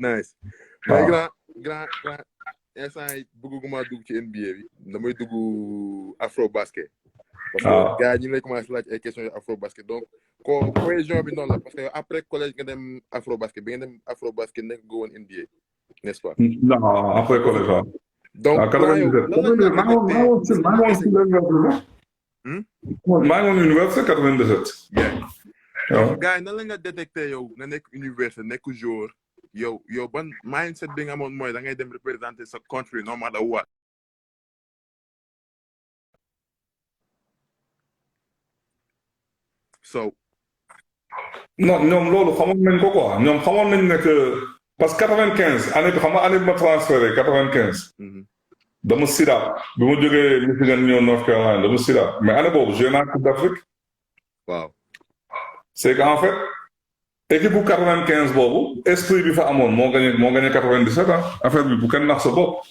nice mais grand instant yi bëgguma dugg ci NBA bi damay dugg afro basket parce que gars yi ñu lay commencé laaj ay questions yu afro basket donc cohésion bi noonu la parce que après collège nga dem afro basket bi nga dem afro basket nekk nga woon NBA n'est-ce pas. non après collège waaw. donc maa ngi woon université 97. donc gars yi nan la nga détecté yow nga nekk université nekk jour yow ban mindset bi nga amoon mooy da ngay dem représenter sa country no matter what. so. non ñoom loolu xamoon nañ ko quoi ñoom xamoon nañ ne que parce que 95 année bi xam nga année bi ma transféré 95. dama sida bi ma jógee Michigan ñëw North Carolina dama sida mais année boobu joué naa Coupe d'Afrique. waaw. c'est que en fait équipe bu 95 boobu esprit bi fa amoon moo gagné 97 affaire bi bu kenn nax sa bopp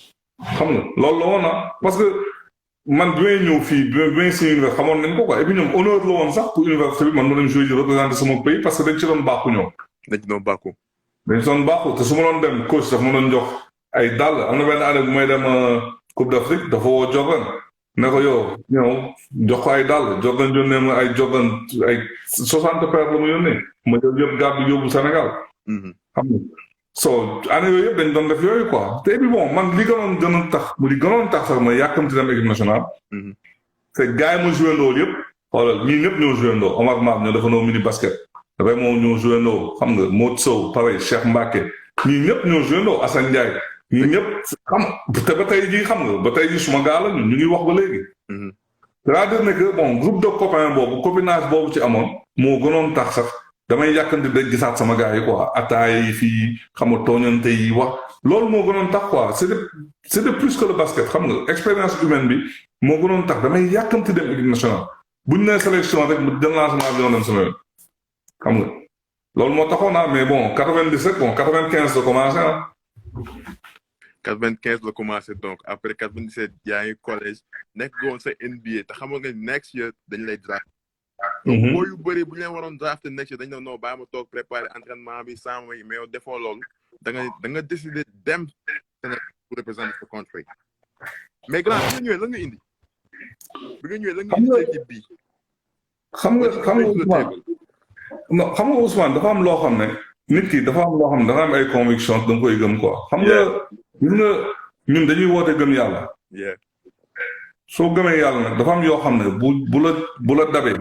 xam nga loolu la woon parce que man bi may ñëw fii bi may si université xamoon nañ ko quoi et puis ñoom honneur la woon sax pour université bi man ma doon joué di représenter sama pays parce que dañ ci doon bàkku ñoom. dañ ci doon bàkku. te su ma doon dem coach daf ma doon jox ay dàll am na benn année bu may dem Coupe d'Afrique dafa woo Jordan ne ko yow ñëw jox ko ay dàll Jordan yónnee ma ay Jordan ay 60 paires la mu yónnee ma jël yëpp gàddu yóbbu Sénégal. xam nga so année yooyu yëpp dañ doon def yooyu quoi te bi bon man li gënoon tax sax ma yàkkamti dem équipe nationale. c'est gars yi ma joué ndoo yëpp xoolal ñii ñëpp ñoo joué ndoo Omar Mar ñoo dafa noo mini basket Raymond ñoo joué ndoo xam nga Modou Sow pareil Cheikh Mbacké ñii ñëpp ñoo joué ndoo Assane Ndiaye ñii ñëpp xam te ba tey jii xam nga ba tey jii suma gaa la ñu ngi wax ba léegi. c'est-à-dire ne que bon groupe de copains boobu copinage boobu ci amoon moo gënoon tax sax damay yàkkanti dañ gisaat sama gars yi quoi ataaya yi fii xam nga tooñante yi wax loolu moo gënoon tax quoi c'était plus que le basket xam nga expérience humaine bi moo gënoon tax damay yàkkanti dem équipe nationale buñ nee sélection rek mu jël naa sama avion dem sama yoon xam nga loolu moo taxoon mais bon 97 bon 95 la commencé 95 la commencé donc après 97 yaa ngi collège nekk goon sa NBA te xamoon nga next year dañ lay draft. donc boo yu bëri bu ñu leen waroon draft next year dañ ne non bàyyi ma toog préparer entraînement bi sans mais yow defoo loolu da nga décider dem pour représenter sa country. mais grand bi nga ñëwee la nga indi. équipe bi. xam nga Ousmane dafa am loo xam ne nit ki dafa am loo xam ne dafa am ay conviction da nga koy gëm quoi. xam nga ñun dañuy woote gëm yàlla. soo gëmee yàlla nag dafa am yoo xam ne bu la dabee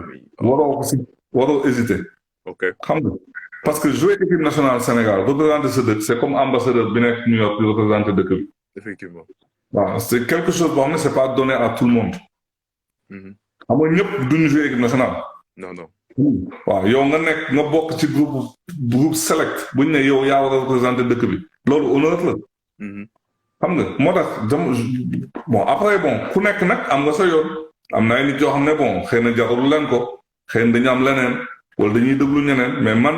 waroo hésiter. ok xam nga parce que jouer équipe nationale Sénégal représenter sa dëkk c'est comme ambassadeur bi nekk New York di représenter dëkk bi. effectivement. waaw c'est quelque chose boo xam ne c'est pas donné à tout le monde. xam nga ñëpp duñu jouer équipe nationale. non. waaw yow nga bokk ci groupe select bu ñu ne yow yaa war a représenter dëkk bi loolu honneur la. xam nga moo tax bon après bon ku nekk nag am nga sa yoon am na ay nit yoo xam ne bon xëy na jarul leen ko xëy na dañu am leneen wala dañuy déglu ñeneen mais man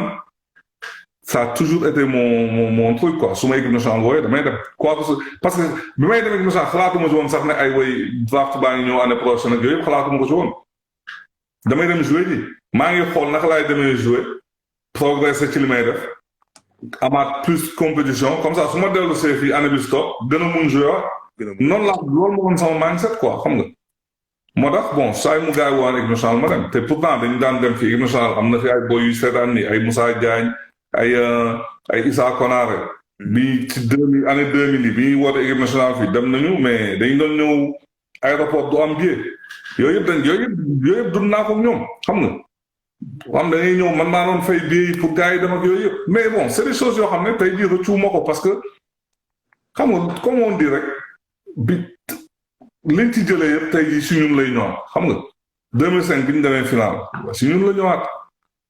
ça a toujours été mon truc quoi su ma équipe nationale wooyee damay dem quoi parce que bi may dem équipe nationale xalaatuma ci woon sax ne ay woy draft baa ngi ñëw année prochaine ak yooyu yëpp xalaatuma ko ci woon damay dem jouer ji maa ngi xool naka laay demee jouer progresser ci li may def amaat plus compétition comme ça su ma dellu see fii année bi stop gën a mun jouer noonu la loolu moo woon sama mindset quoi xam nga moo tax bon saa yu mu gaay woon équipe nationale ma dem te pourtant dañu daan dem fii équipe nationale am na fi ay boy yu seetaan ni ay Moussa Diagne ay Issa Konaré bi ci année 2000 yi bi ñuy woote équipe nationale fii dem nañu mais dañu doon ñëw aéroport du am billet yooyu yëpp dund naa ko ñoom xam nga am da ngay ñëw man maa doon fay billet pour gars yi dem ak yooyu yëpp mais bon c'est des choses yoo xam ne tey jii rëccuwuma ko parce que xam nga comme on dit rek bi liñ ci jëlee yëpp tey jii si ñun lay ñëwaat xam nga 2005 bi ñu demee final si ñun la ñëwaat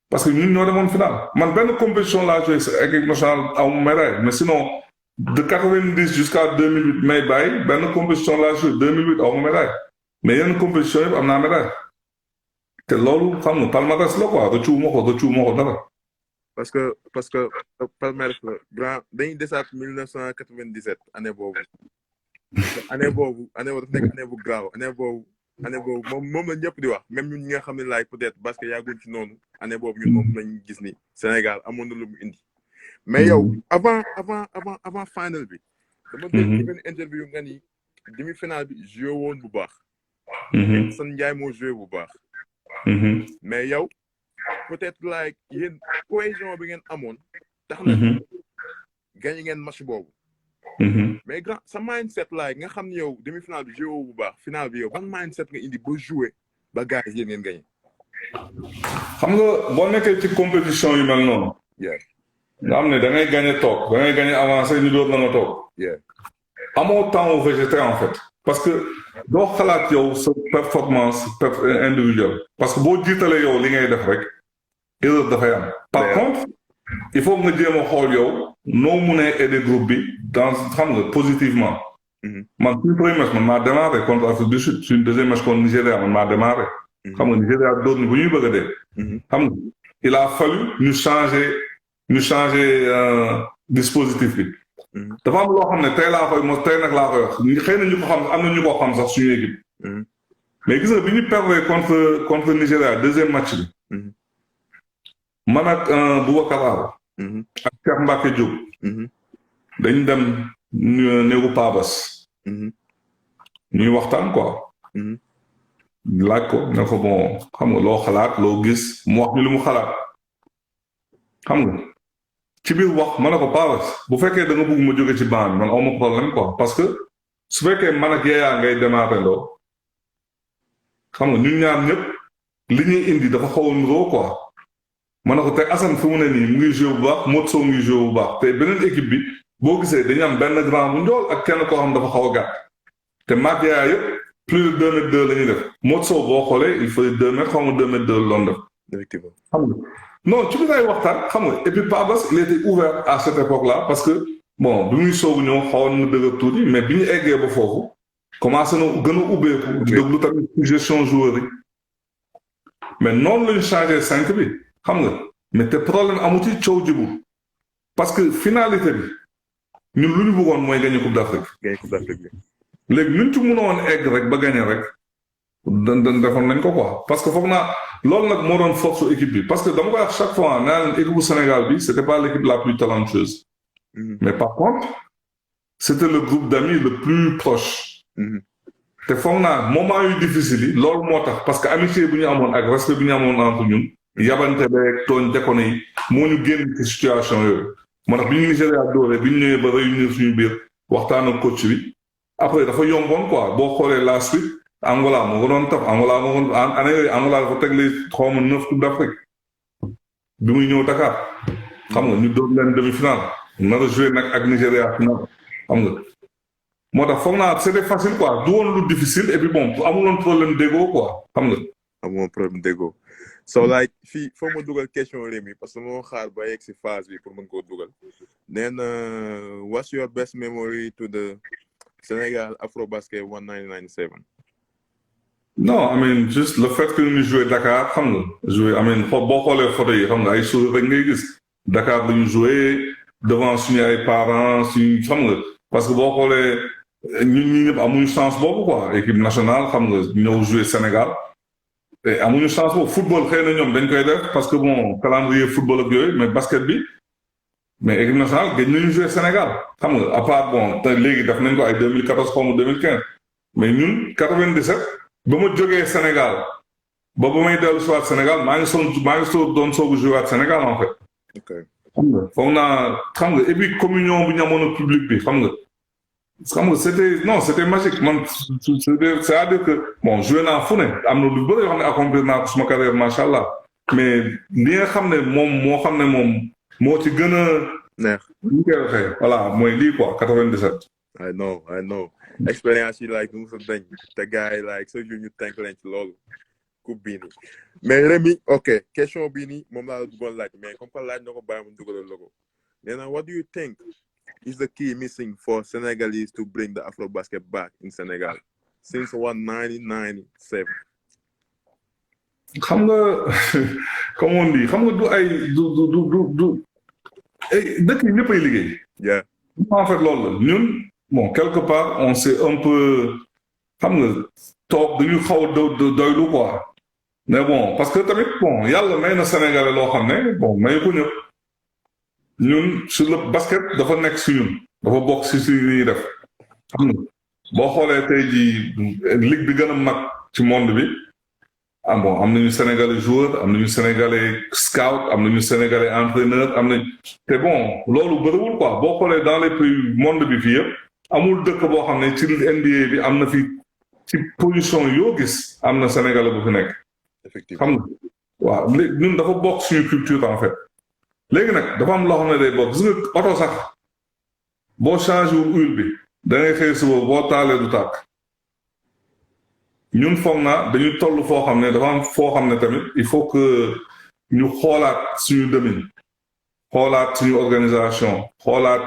parce que ñun ñoo demoon final man benn compétition laa joué sa équipe nationale aw médaille mais sinon de 90 jusqu'à 2008 may bàyyi benn compétition laa joué 2008 aw médaille mais yenn compétition yëpp am naa médaille te loolu xam nga palmarès la quoi rëccuwuma ko dara. parce que palmarès la grand dañuy desaat 1997 année boobu dafa nekk année bu graaw année boobu moom la ñëpp di wax même ñun ñi nga xam ne laay peut-être parce que yàgguñ ci noonu année boobu ñun moom lañ gis ni Sénégal amoon na lu mu indi mais yow avant final bi. dama dégg ci benn interview nga ni demi-finale bi joué woon bu baax. San Ndiaye moo joué bu baax. mais yow peut-être like yéen cohésion bi ngeen amoon. tax na gagné ngeen match boobu. mais grand sa mindset like nga xam ne yow demi-finale bi joué bu baax finale bi yow ban mindset nga indi ba joué ba gars yi yéen ngeen gagné. xam nga boo nekkee ci compétition yu mel noonu. nga xam ne da ngay gagné toog da ngay gagné avancé ñu doon la nga toog. amoo temps au végété en fait. parce que doo xalaat yow sa performance individuelle. parce que boo jiitalee yow li ngay def rek erreur dafay am. par contre il faut nga jéem a xool yow noo munee aider groupe bi dans xam nga positivement. man suñu premier match man maa démarré contre Afrique du Sud suñu deuxième match contre Nigéria man maa démarré. xam nga Nigéria doon ni bu ñuy bëgg a dee. xam nga il a fallu ñu changer dispositif bi. dafa am loo xam ne tey nag laa koy wax xëy na ñu ko xam am na ñu ko xam sax suñu équipe. mais gis nga bi ñu perdre contre Nigéria deuxième match bi. man ak Boubacar Aro. ak Cheikh Mbacke Diop. dañu dem néegu Pabas. ñuy waxtaan quoi. laaj ko ne ko bon xam nga loo xalaat loo gis mu wax ñu li mu xalaat xam nga ci biir wax ma ne ko Pabas bu fekkee da nga bëgg ma jóge ci banc bi man aw ma problème quoi parce que su fekkee man ak Yaya ngay démarrer loo xam nga ñun ñaar ñëpp li ñuy indi dafa xaw a nuroo quoi ma ne ko te Assane fi mu ne nii mu ngi joué bu baax Motso mu ngi joué bu baax te beneen équipe bi boo gisee dañu am benn grand bu njool ak kenn koo xam dafa xaw a gàtt te maag Yaya yëpp plus de 2 mètres 2 la ñuy def Motso boo xoolee il faut 2 mètres xaw ma 2 mètres 2 la doon def. effectivement xam nga non ci biir ay waxtaan xam nga et puis Pabas il était ouvert à cette époque-là parce que bon bi muy soogu ñëw xawoon na dëgër tuuti mais bi ñu eggee ba foofu commencé na gën a ubbeeku. déglu tamit gestion joueur yi mais noonu la ñu changé 5 bi xam nga mais te problème amu ci coow jibul parce que finalité bi ñun lu ñu bëggoon mooy gagner Coupe d'Afrique. gagner Coupe d'Afrique bi. léegi luñ ci mënoon egg rek ba gagner rek defoon nañ ko quoi parce que foog naa loolu nag moo doon force équipe bi parce que dama koy wax chaque fois naa leen équipe bu Sénégal bi c'était pas l'équipe la plus talentueuse. mais par contre c'était le groupe d'amis le plus proche. te foog naa moment yu difficile yi loolu moo tax parce que amitié bu ñu amoon ak respect bu ñu amoon entre ñun yabante beeg tooñ déconné yi moo ñu génn ci situation yooyu moo tax bi ñu Nigéria dooree bi ñu ñëwee ba réunir suñu biir waxtaan ak coach bi après dafa yomboon quoi boo xoolee la suite Angola moo ko doon taf Angola moo ko année yooyu Angola dafa tegle xaw ma 9 Coupe d'Afrique bi muy ñëw Dakar xam nga ñu doon leen demi-finale nar a joué nag ak Nigéria finale xam nga moo tax foog naa c'était facile quoi du woon lu difficile et puis bon amuloon problème d'ego quoi xam nga. amuloon problème d'ego so like fii foo ma dugal question Rémi parce que moo xaar ba yegg si phase bi pour mën koo dugal nee na what's your best memory to the Sénégal Afrobasket 1997. non I mean juste le fait que ñu joué Dakar xam nga joué I mean boo xoolee photo yi xam nga ay choses rek ngay gis Dakar dañu joué devant suñu ay parents suñu xam nga parce que boo xoolee ñun ñi ñëpp amuñu chance boobu quoi équipe nationale xam nga ñëw joué Sénégal et amuñu chance boobu football xëy na ñoom dañ koy def parce que bon calendrier football ak yooyu mais basket bi mais équipe nationale gëj nañu joué Sénégal xam nga à part bon te léegi def nañ ko ay 2014 xaw ma 2015 mais ñun 97 ba ma jógee Sénégal ba may dellu si waat Sénégal maa ngi doon soogu joué waat Sénégal en fait. xam nga foog naa xam nga et puis communion bu ñu amoon ak public bi xam nga c'était magique man c'est-à-dire que bon joué naa fu ne am na lu bëri yoo xam ne accomplir naa ko suma carrière macha allah mais li nga xam ne moom moo ci gën a neex ñu koy waxee voilà mooy lii quoi 97. I know expérience yi like nu mu sa dañ te gars yi like sa jour ñu tànk leen ci loolu coupe bii nii mais Rémi ok question bii nii moom laa la bëggoon laaj mais comme que laaj na ko bàyyi mu dugalal la ko nee na what do you think is the key missing for Senegalese to bring the Afrobasket back in Senegal since 1997. xam nga comme on dit xam nga du ay du dëkk yi ñëpp ay liggéey. yeah en fait loolu la ñun bon quelque part on s'est un peu xam nga toog dañu xaw a doylu quoi mais bon parce que tamit bon yàlla may na Sénégalais loo xam ne bon mayu ko ñëpp ñun sur le basket dafa nekk si ñun dafa bokk si ñuy def xam nga boo xoolee tey jii ligue bi gën a mag ci monde bi bon am nañu sénégalais joueur am nañu sénégalais scout am nañu sénégalais entraîneur am nañ te bon loolu bëriwul quoi boo xoolee dans les pays monde bi fii yëpp amul dëkk boo xam ne ci NBA bi am na fi ci position yoo gis am na sénégalais bu fi nekk. effectivement xam nga waaw ñun dafa bokk suñu culture en fait léegi nag dafa am loo xam ne day bokk gis nga oto sax boo changé wul huile bi da ngay xëy suba boo taalee du tàkk ñun foog naa dañuy toll foo xam ne dafa am foo xam ne tamit il faut que ñu xoolaat suñu demin xoolaat suñu organisation xoolaat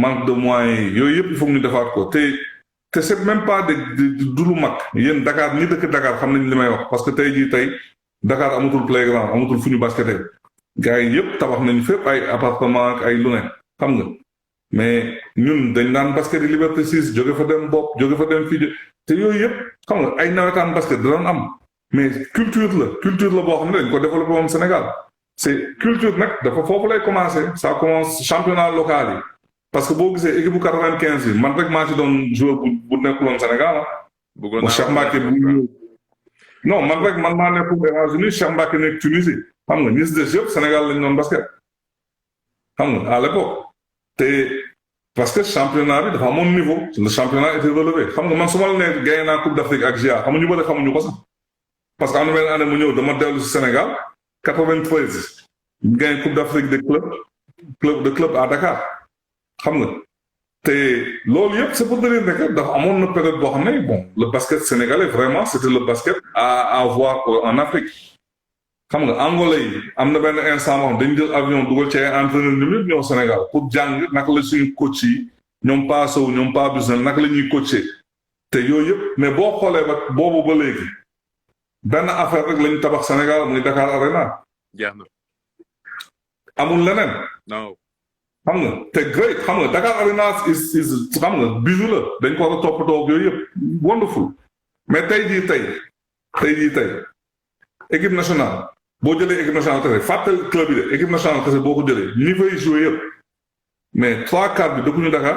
manque de moyens yooyu yëpp il faut ñu defaat ko te c'est même pas du lu mag yéen Dakar ñi dëkk Dakar xam nañ li may wax parce que tey jii tey Dakar amatul playground amatul fu ñu basketé gars yi yëpp tabax nañu fépp ay appartement ak ay lu ne xam nga mais ñun dañ daan basket yi Liberté 6 jóge fa dem bopp jóge fa dem fii te yooyu yëpp xam nga ay nawetaan basket da doon am mais culture la boo xam ne dañ ko développé woon Sénégal c'est culture nag dafa foofu lay commencé ça commence championnat local yi parce que boo gisee équipe bu 95 yi man rek maa ci doon joueur bu nekkuloon Sénégal ah. Cheikh Mbacke non man maa nekkul États-Unis Cheikh Mbacke nekk Tunisie xam nga ñi si des yëpp Sénégal lañ doon basket xam nga à l'époque te parce que championnat bi dafa amoon niveau le championnat était relevé xam nga man su ma la nee gagné naa Coupe d'Afrique ak GIA xam nga ñu bëri xamuñu ko sax parce que am na benn année mu ñëw dama dellu si Sénégal 93 gagné Coupe d'Afrique de club à Dakar xam nga te loolu yëpp c'est pour dire que dafa amoon na période boo xam ne bon le basket sénégalais vraiment c'était le basket à voir en Afrique xam nga angolais yi am na benn instant boo xam dañu jël avion dugal ci ay entraîneur ñu ñëpp ñëw Sénégal pour jàng naka la suñu coach yi ñoom Pa Sow ñoom Pa Bisnel naka la ñuy coacher te yooyu yëpp mais boo xoolee ba boobu ba léegi benn affaire rek lañu tabax Sénégal muy Dakar Arena. jeex na. amul leneen. non. xam nga te great xam nga Dakar Arena is xam nga bijou la dañ ko war a toppatoo yooyu yëpp wonderful mais tey jii tey équipe nationale boo jëlee équipe nationale kese fàttali club yi de équipe nationale kese boo ko jëlee ñi fay joué yëpp mais 3/4 bi dëkkuñu Dakar.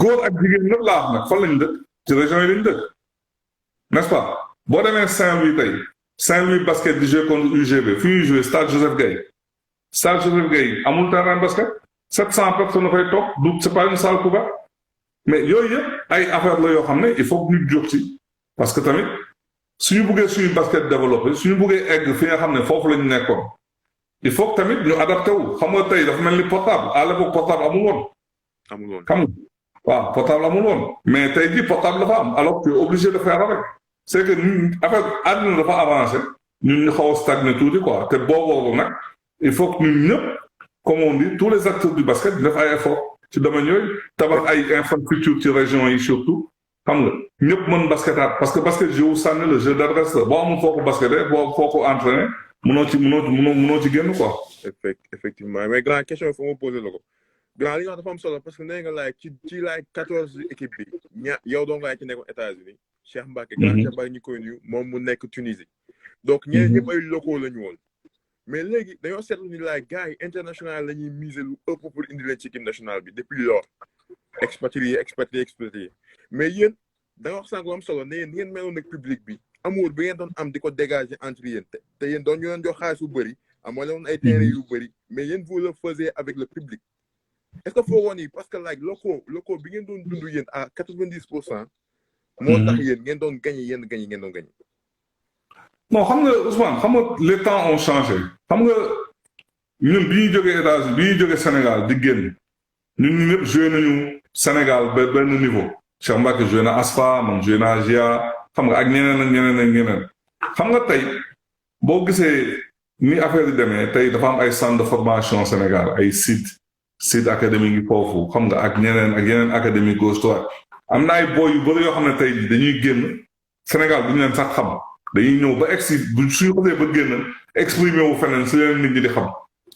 góor ak jigéen ñëpp laa wax nag fan lañu dëkk ci région yi lañu dëkk n'est-ce pas boo demee Saint-Louis tey Saint-Louis basket di joué contre UGB fi ñuy joué stade Joseph Gueye amul terrain basket 700 personnes fay toog du c'est pas une salle couverte mais yooyu yëpp ay affaire la yoo xam ne il faut que ñu jóg ci parce que tamit suñu buggee suñu basket développé suñu buggee egg fi nga xam ne foofu lañu nekkoon il faut que tamit ñu adapté wu xam nga tey dafa mel ni portable à l'époque portable amul woon. xam nga waaw portable amul woon mais tey jii portable dafa am alors que tu es obligé de faire avec c'est que affaire àdduna dafa avancé ñun ñu xaw a stagné tuuti quoi te boobu nag il faut que ñun ñëpp comme on dit tous les acteurs du basket def ay effort ci domaine yooyu tabax ay infrastructure ci région yi surtout xam nga ñëpp mën basketaat parce que basket jeu sànni le jeu d'adresse la boo amul foo ko basketé boo foo ko entraîné mënoo ci génn quoi. effectivement mais grand question il faut ma poser la ko grand li nga wax dafa am solo parce que nee nga laaj ci 14 équipe bi yow doo nga ci nekkoon États-Unis Cheikh Mbacke grand Cheikh Mbacke ñu koy nuyu moom mu nekk Tunisie donc ñeneen ñëpp ay locaux la ñu woon mais léegi dañoo seetlu ni laay gars yi international la ñuy miser lu ëpp pour indi leen ci équipe nationale bi depuis lors expatrié mais yéen da nga wax sànq lu am solo ne yéen ngeen meloon nag public bi amour bi ngeen doon am di ko dégager entre yéen te yéen doon ñu leen jox xaalis bu bëri amoo leen ay terrain yu bëri mais yéen vous le faisiez avec le public est-ce que foo woon yi parce que locaux bi ngeen doon dund yéen à 90% moo tax yéen ngeen doon gagné ngeen doon gagné. non xam nga Ousmane xam nga les temps ont changé xam nga ñun bi ñuy jógee États-Unis bi ñuy jógee Sénégal di génn ñun ñëpp joué nañu Sénégal ba benn niveau Cheikh Mbacke joué na ASFA man joué na GIA xam nga ak ñeneen xam nga tey boo gisee ni affaire yi demee tey dafa am ay centre de formation Sénégal ay site académie ngi foofu xam nga ak yeneen académie gauche droite am na ay boy yu bëri yoo xam ne tey dañuy génn Sénégal bu ñu leen sax xam dañuy ñëw ba egsi suñu xasee ba génn exprimer wu feneen si leen nit ñi di xam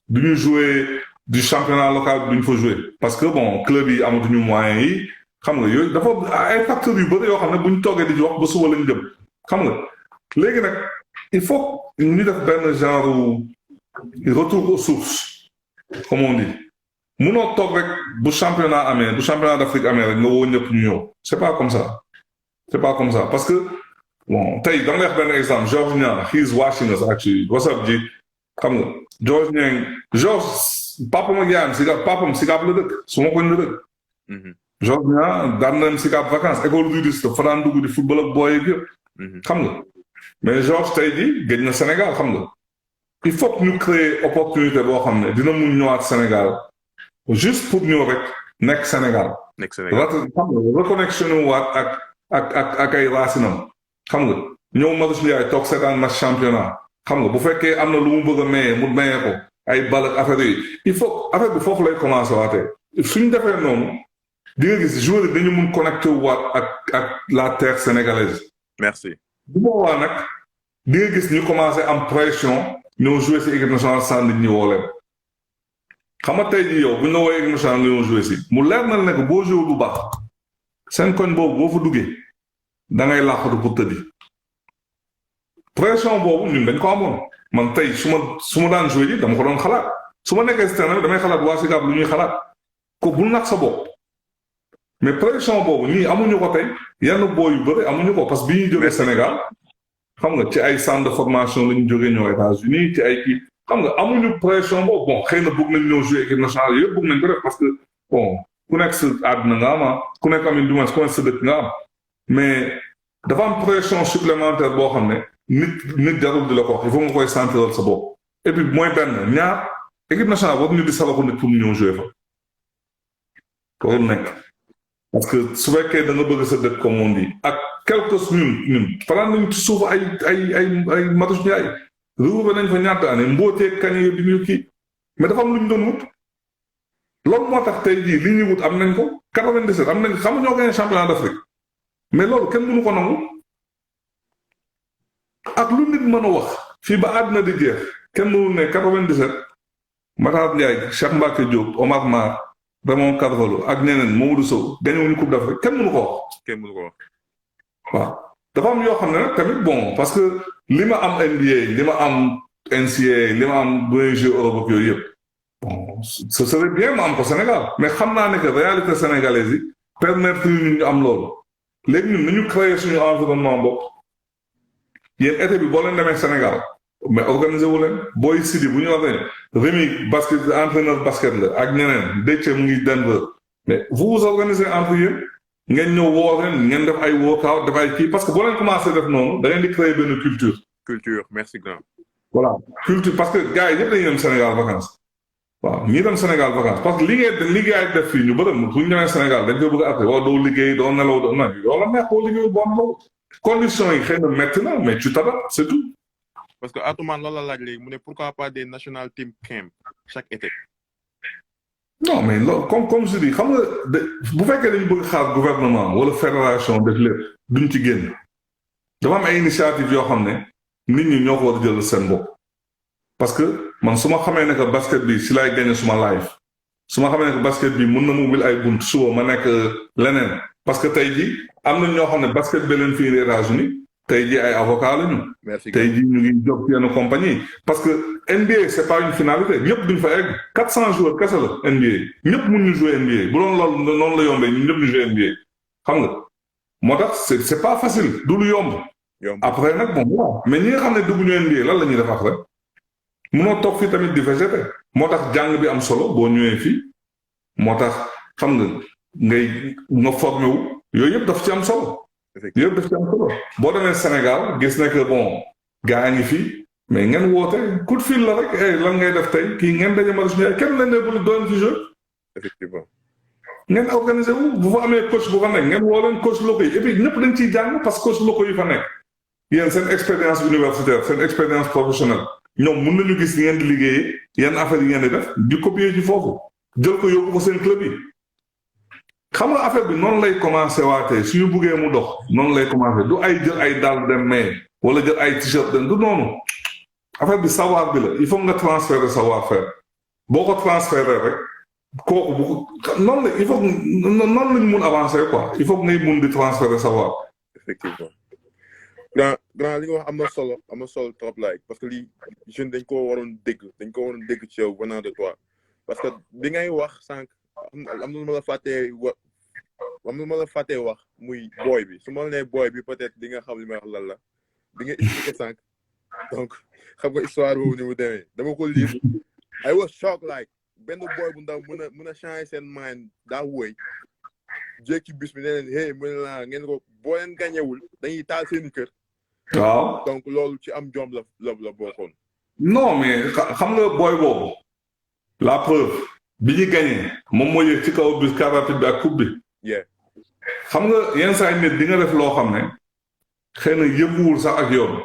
duñu jouer du championnat local duñu fa jouer parce que bon club yi amatuñu moyens yi xam nga yooyu dafa ay facteurs yu bëri yoo xam ne buñ toogee di wax ba suba lañ jëm xam nga léegi nag il faut ñu def benn genre il retourne aux sources comme on dit munoo toog rek bu championnat d'Afrique amee rek nga woo ñëpp ñu ñëw c'est pas comme ça parce que bon tey dama lay wax benn exemple George Niang he's watching us actually what's up ji xam nga George Niang papam ak yaayam Sicap la dëkk su ma koñ la dëkk George Niang daan na dem Sicap vacances école rudiste fa daan dugg di football ak booy yëpp xam nga mais George tey jii gëj na Sénégal xam nga il faut que ñu créer opportunité boo xam ne dina mun ñëwaat Sénégal juste pour ñëw rek nekk Sénégal xam nga reconnexion waat ak ay raasinam xam nga ñëw Marius Ndiaye toog seetaan match championnat xam nga bu fekkee am na lu mu bëgg a maye mu maye ko ay bal ak affaire yi il faut affaire bi foofu lay commencé waatee suñ defee noonu di nga gis joueur yi dañu mun connecté waat ak la terre sénégalaise. merci. bu boobaa nag di nga gis ñu commencé am pression ñoo joué si équipe nationale sans nit ñi woo leen xam nga tey jii yow bu ñu la woowee équipe nationale nga ñoo joué si mu leer na ne que boo joué bu baax seen koñ boobu boo fa duggee da ngay laaxatu pour tëddi pression boobu ñun dañ ko amoon man tey su ma daan joué ji dama ko doon xalaat su ma nekkee si terrain bi damay xalaat waa Sicap lu ñuy xalaat ko bul nax sa bopp mais pression boobu nii amuñu ko tey yenn boo yu bëri amuñu ko parce que bi ñuy jógee Sénégal xam nga ci ay centre de formation la ñu jógee ñëw États-Unis ci ay kii xam nga amuñu pression boobu bon xëy na bëgg nañ ñëw jouer équipe nationale yëpp bëgg nañ ko def parce que bon ku nekk sa àdduna nga am ku nekk am du moins ku nekk sa dëkk nga am mais dafa am pression supplémentaire boo xam ne nit jarul di la ko wax il faut nga koy sentir sa bopp et puis mooy benn ñaar équipe nationale war ñu di salaxu nit pour mu ñëw jouer fa loolu nekk parce que su fekkee da nga bëgg sa dëkk comme on dit ak quelques ñun fanaan nañu ci suuf ay Marius Ndiaye réuvé nañ fa ñaata année mbootee kañ yi di ñu kii mais dafa am lu ñu doon wut loolu moo tax tey jii li ñuy wut am nañ ko 97 am nañ xam nga ñoo gagné championnat d'Afrique mais loolu kenn mënu ko nangu ak lu nit mën a wax fii ba àddina di jeex kenn mënul ne 97 Matar Ndiaye Cheikh Mbacke Diop Omar Mar Raymond Carvalho ak ñeneen Mamadou Sow gañewuñu coupe d'Afrique kenn mënu ko wax. kenn mënu ko wax. waaw dafa am yoo xam ne nag tamit bon parce que li ma am NBA li ma am NCAA li ma am bu jeu Europe ak yooyu yëpp bon ce serait bien ma am ko Sénégal mais xam naa ne que réalité sénégalaise yi permettre ñu am loolu léegi ñun nañu créer suñu environnement bopp yéen été bi boo leen demee Sénégal mais organiser wu leen booy Sidi bu ñu waxee Rémi basket entraîneur basket la ak ñeneen Déthié mu ngi Denver mais vous organisez entre yéen ngeen ñëw woo leen ngeen def ay workout def ay kii parce que boo leen commencé def noonu da ngeen di créer benn culture. Merci grand. voilà culture parce que gars yi ñëpp dañuy dem Sénégal vacances waaw ñii dem Sénégal vacances parce que liggéey def fii ñu bëri bu ñu demee Sénégal dañ koy bëgg a après waaw doo liggéey doo nelaw doo na yow la neex koo liggéey boo nelaw conditions yi xëy na métti na mais tu t'adaptes c'est tout. parce que Atoumane loolu la laaj léegi mu ne pourquoi pas des national team camp chaque été. non mais loolu comme je dis xam nga bu fekkee dañu bëgg xaar gouvernement wala fédération def lépp duñ ci génn dafa am ay initiative yoo xam ne nit ñi ñoo ko war a jël seen bopp parce que man su ma xamee ne que basket bi si laay gagné suma life su ma xamee ne que basket bi mën na mu ubbil ay bunt suba ma nekk leneen parce que tey jii am na ñoo xam ne basket bi leen fii États-Unis tey jii ay avocat lañu. tey jii ñu ngi jóg yenn compagnie parce que NBA c'est pas une finalité ñëpp duñ fa egg 400 joueurs kese la NBA ñëpp mun ñu jouer NBA bu doon loolu noonu la yombee ñun ñëpp ñu jouer NBA xam nga moo tax c'est pas facile du lu yomb. après nag bon waaw mais ñi nga xam ne dugg ñu NBA lan la ñuy def après munoo toog fii tamit di végéter moo tax jàng bi am solo boo ñëwee fii moo tax xam nga nga formé wu yooyu yëpp daf ci am solo. yëpp daf ci am solo boo demee Sénégal gis na que bon gaa ngi fi mais ngeen woote coup de fil la rek lan ngay def tey kii ngeen daje Marius Ndiaye kenn lañ ne doon fi jeu. effectivement. ngeen organisé wu bu fa amee coach bu fa nekk ngeen woo leen coach locaux yi et puis ñëpp dañ ciy jàng parce que coach locaux yi fa nekk yéen seen expérience universitaire seen expérience professionnelle ñoom mun nañu gis ngeen di liggéeyee yenn affaire yi ngeen di def di copier ci foofu jël ko yóbbu ko seen club yi. xam nga affaire bi noonu lay commencé waatee suñu buggee mu dox noonu lay commencé du ay jël ay dàll dem mais wala jël ay t-shirt dem du noonu affaire bi savoir bi la il faut nga transférer savoir faire boo ko transférer rek kooku bu noonu la il faut noonu lañu mun avancer quoi il faut ngay mun di transférer savoir. effectivement grand li nga wax am na solo trop like parce que lii jeune dañ ko waroon dégg ci yow venant de toi parce que bi ngay wax sànq am na lu ma la fàttee wax muy booy bi su ma la nee booy bi peut-être di nga xam li may wax lan la di nga expliqué sànq donc xam nga histoire boobu ni mu demee dama ko lire I was shocked like benn booy bu ndaw mën a changer seen mind daa wóoy jékki bis bi ne leen hey mën naa ngeen ko boo leen gañewul dañuy taal seen kër. waaw donc loolu ci am jom la bokkoon. non mais xam nga booy boobu la preuve bi ñu gagné moom moo yëg ci kaw bis car rapide bi ak coupe bi. xam nga yenn saa yi nit di nga def loo xam ne xëy na yënguwul sax ak yoon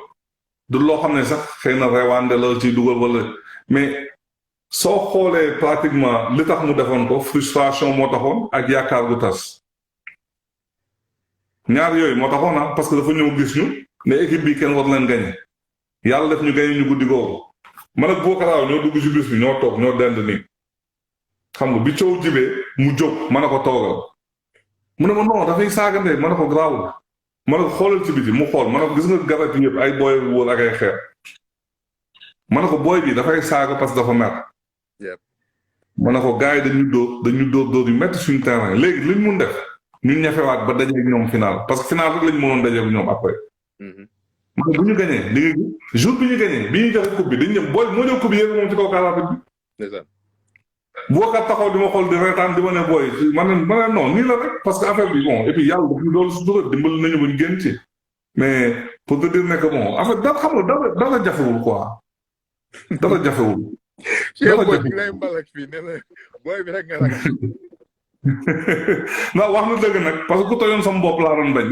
du loo xam ne sax xëy na rewaande la ci dugal wala mais soo xoolee pratiquement li tax mu defoon ko frustration moo taxoon ak yaakaar gu tas ñaar yooyu moo taxoon ah parce que dafa ñëw gis ñu ne équipe bi kenn war leen gagné yàlla def ñu gagné ñu guddi googu man ak Bokaraaw ñoo dugg ci bis bi ñoo toog ñoo dend nii xam nga bi coow jibee mu jóg mën a ko toogal mu ne ma non dafay saagante mën a ko garaawul mën a ko xoolal ci biti mu xool mën a ko gis nga garab yi yëpp ay booy wóor ak ay xeer mën a ko booy bi dafay saaga parce que dafa mer mën a ko gars yi dañu dóor yu métti suñu terrain léegi liñ mun def ñu ñafewaat ba dajeeg ñoom final parce que final rek lañ mënoon dajeeg ñoom après man bu ñu gañee li nga jour bi ñu gañee bi ñuy joxe coupe bi dañu ñëw booy moo ñëw coupe bi yéen moom ci kaw karaté bi boo kat taxaw di ma xool di reetaan di ma ne booy ma ne non nii la rek parce que affaire bi bon et puis yàlla daf ñu doolu sutura dimbali nañu ba ñu génn ci mais pour te dire ne que bon affaire da xam nga dara jafewul quoi dara jafewul lay mbalak fii nee na booy bi rek nga ragal non wax na dëgg nag parce que ku toyoon sama bopp laa doon bañ